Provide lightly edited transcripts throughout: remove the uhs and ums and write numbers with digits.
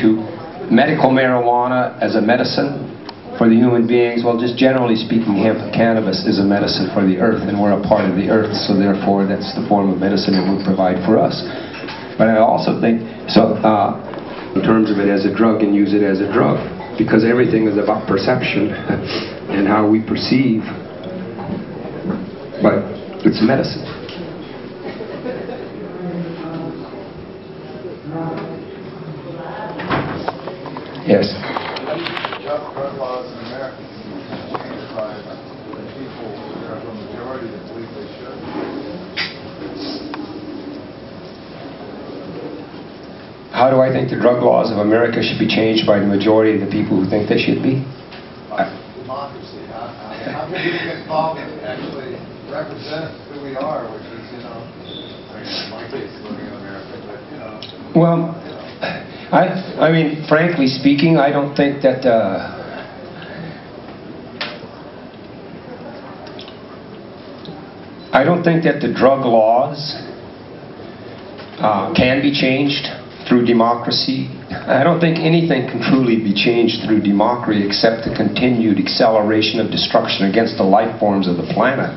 to medical marijuana as a medicine for the human beings. Well, just generally speaking, hemp cannabis is a medicine for the earth, and we're a part of the earth, so therefore that's the form of medicine it would provide for us. But I also think, so in terms of it as a drug, and use it as a drug, because everything is about perception and how we perceive, but it's medicine. Yes. Drug laws in America changed by the people, the majority that believe they should. How do I think the drug laws of America should be changed by the majority of the people who think they should be? Democracy. How can we get involved and actually represent who we are, which is, you know, in my case, living in America, but, you know. Well, I mean, frankly speaking, I don't think that the drug laws can be changed through democracy. I don't think anything can truly be changed through democracy except the continued acceleration of destruction against the life forms of the planet.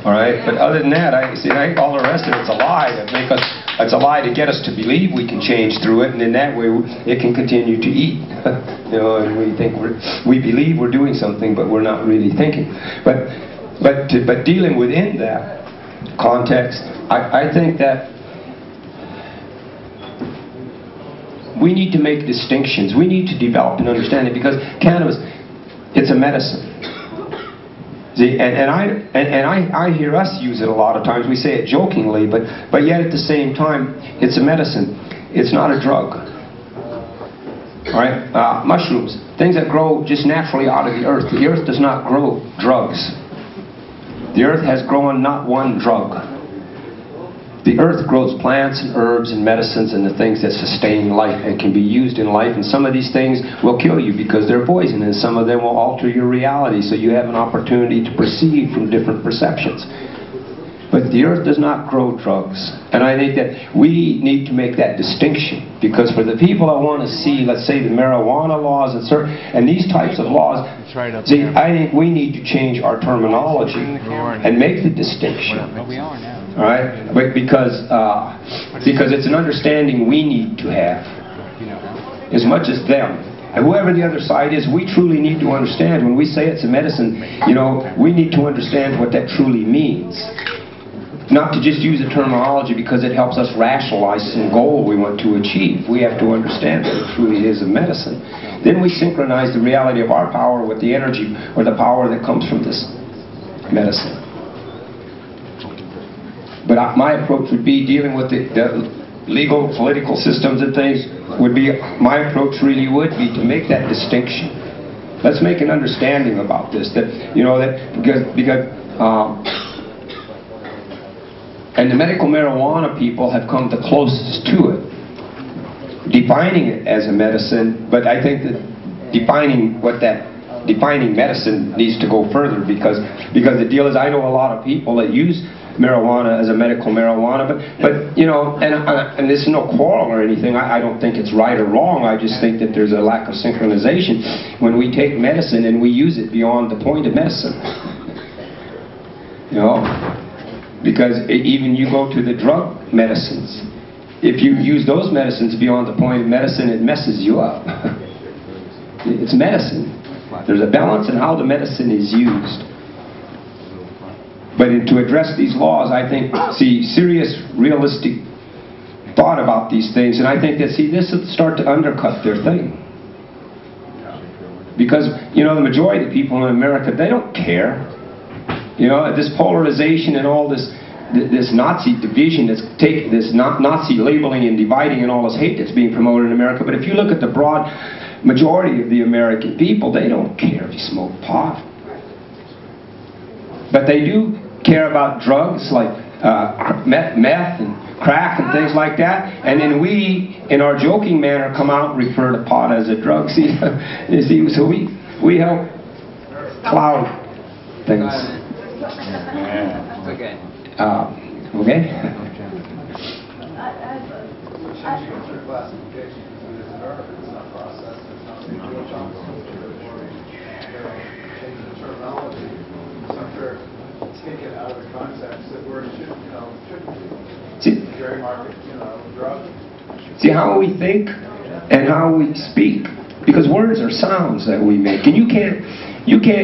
All right, but other than that, I think all the rest of it's a lie to make us. It's a lie to get us to believe we can change through it, and in that way it can continue to eat. You know, and we believe we're doing something, but we're not really thinking. But dealing within that context, I think that we need to make distinctions. We need to develop an understanding, because cannabis, it's a medicine. See, and I hear us use it a lot of times. We say it jokingly, but yet at the same time, it's a medicine. It's not a drug. All right? Mushrooms, things that grow just naturally out of the earth. The earth does not grow drugs. The earth has grown not one drug. The earth grows plants and herbs and medicines and the things that sustain life and can be used in life. And some of these things will kill you because they're poison, and some of them will alter your reality, so you have an opportunity to perceive from different perceptions. But the earth does not grow drugs. And I think that we need to make that distinction, because for the people that want to see, let's say, the marijuana laws and these types of laws, see, I think we need to change our terminology and make the distinction. All right, but because it's an understanding we need to have, as much as them. And whoever the other side is, we truly need to understand. When we say it's a medicine, you know, we need to understand what that truly means. Not to just use a terminology because it helps us rationalize some goal we want to achieve. We have to understand that it truly is a medicine. Then we synchronize the reality of our power with the energy or the power that comes from this medicine. But my approach would be, dealing with the legal, political systems and things, my approach really would be to make that distinction. Let's make an understanding about this, that, you know, that and the medical marijuana people have come the closest to it, defining it as a medicine. But I think that defining medicine needs to go further, because the deal is, I know a lot of people that use marijuana as a medical marijuana, but you know, and this is no quarrel or anything. I don't think it's right or wrong. I just think that there's a lack of synchronization when we take medicine and we use it beyond the point of medicine. You know, because even you go to the drug medicines, if you use those medicines beyond the point of medicine, it messes you up. It's medicine. There's a balance in how the medicine is used. But to address these laws, I think, serious, realistic thought about these things, and I think that, this will start to undercut their thing. Because, you know, the majority of the people in America, they don't care. You know, this polarization and all this Nazi division, this Nazi labeling and dividing and all this hate that's being promoted in America. But if you look at the broad majority of the American people, they don't care if you smoke pot. But they do care about drugs like meth and crack and things like that. And then we, in our joking manner, come out and refer to pot as a drug. See, so we help cloud things. Okay. Okay. change the terminology, somewhere take it out of the context that where it shouldn't be. See, Gray market, drug. see how we think and how we speak, because words are sounds that we make, and you can't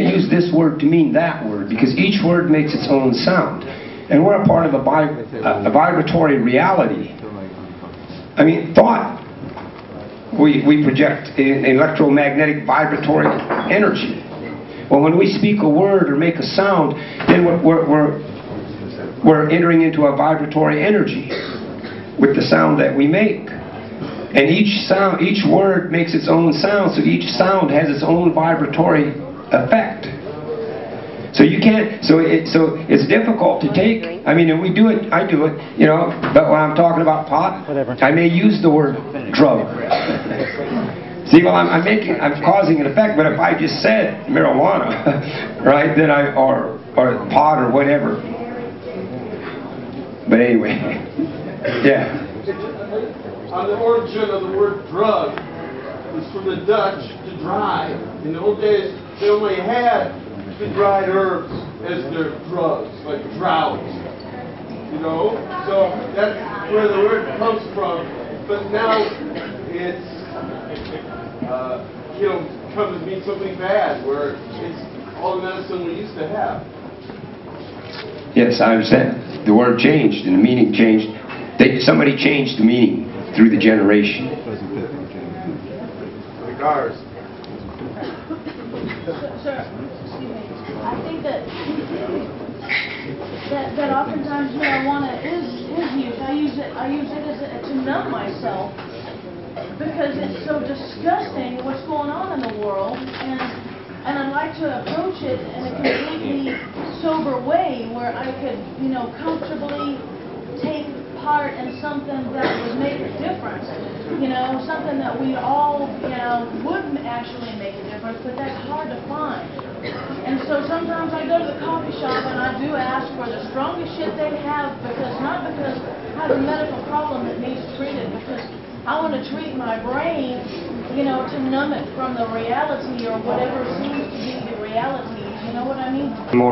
use this word to mean that word, because each word makes its own sound, and we're a part of a vibratory reality. I mean, thought. We project an electromagnetic vibratory energy. Well, when we speak a word or make a sound, then we're entering into a vibratory energy with the sound that we make. And each word makes its own sound, so each sound has its own vibratory effect. So you can't. So it's difficult to take. I mean, and we do it. I do it. But when I'm talking about pot, I may use the word drug. See, well, I'm causing an effect. But if I just said marijuana, right? Then or pot or whatever. But anyway, yeah. On the origin of the word drug was from the Dutch to drive. In the old days, they only had the dried herbs as their drugs, like drought. So that's where the word comes from. But now it's come to mean something bad, where it's all the medicine we used to have. Yes, I understand. The word changed and the meaning changed. Somebody changed the meaning through the generation. Cigars. Sir, excuse me. I think that oftentimes marijuana is used. I use it as to numb myself, because it's so disgusting what's going on in the world, and I'd like to approach it in a completely sober way where I could, comfortably take part in something that would make a difference. Something that we all, would actually make a difference, but that's hard to find. And so sometimes I go to the coffee shop and I do ask for the strongest shit they have, not because I have a medical problem that needs treated, because I want to treat my brain, to numb it from the reality or whatever seems to be the reality. You know what I mean? More